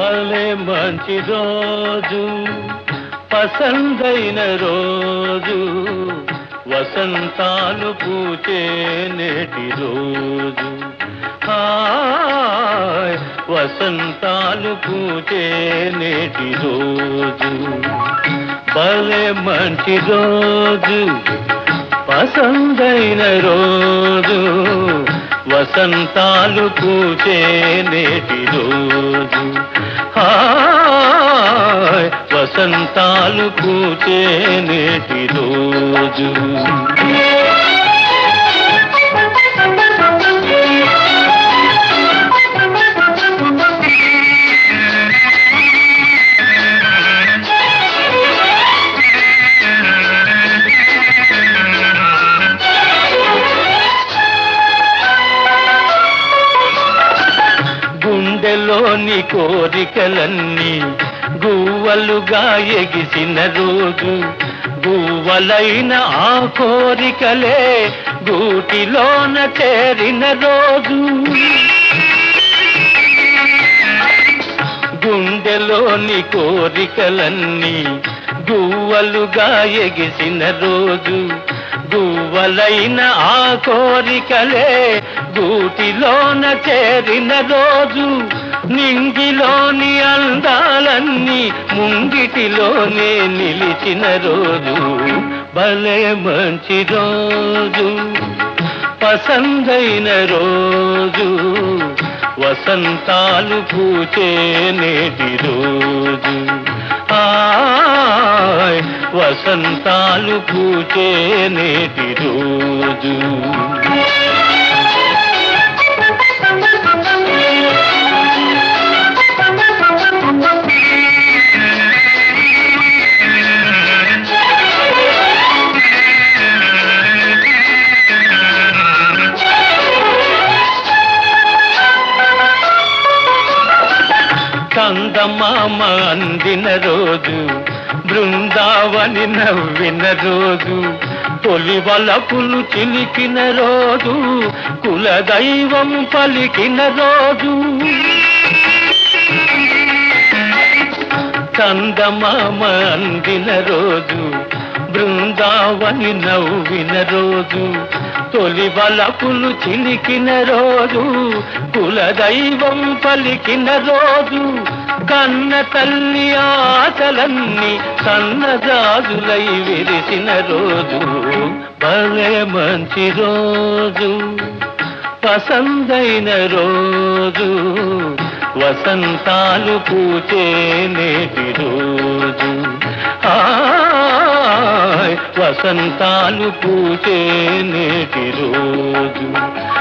భలే మంచి రోజు, పసందైన రోజు, వసంతాలు పూచే నేటి రోజు. హాయ్ వసంతాలు పూచే నేటి రోజు. భలే మంచి రోజు, పసందైన రోజు, వసంతాలు పూచే నేటి రోజు. హాయ్ వసంతాలు పూచే నేటి రోజు. గుండెలోని కోరికలన్నీ గువ్వలుగా ఎగిసిన రోజు. గువ్వలైన ఆ కోరికలే గూటిలోన చేరిన రోజు. గుండెలోని కోరికలన్నీ గువ్వలుగా ఎగిసిన రోజు. గువ్వలైన ఆ కోరికలే గూటిలోన చేరిన రోజు. నింగిలోని అందాలన్నీ ముంగిటిలోనే నిలిచిన రోజు. భలే మంచి రోజు, పసందైన రోజు, వసంతాలు పూచే నేటి రోజు. హాయ్ వసంతాలు పూచే నేటి రోజు. చందమామ అందిన రోజు, బృందావని నవ్విన రోజు. తొలి వలపులు చిలికిన రోజు, కులదైవం పలికిన రోజు. చందమామ అందిన రోజు, బృందావని నవ్విన రోజు. తొలి వలపులు చిలికిన రోజు, కులదైవం పలికిన రోజు. కన్న తల్లి ఆశలన్నీ సన్నజాజులై విరిసిన రోజు. భలే మంచి రోజు, పసందైన రోజు, వసంతాలు పూచే నేటి రోజు. హాయ్ వసంతాలు పూచే నేటి రోజు.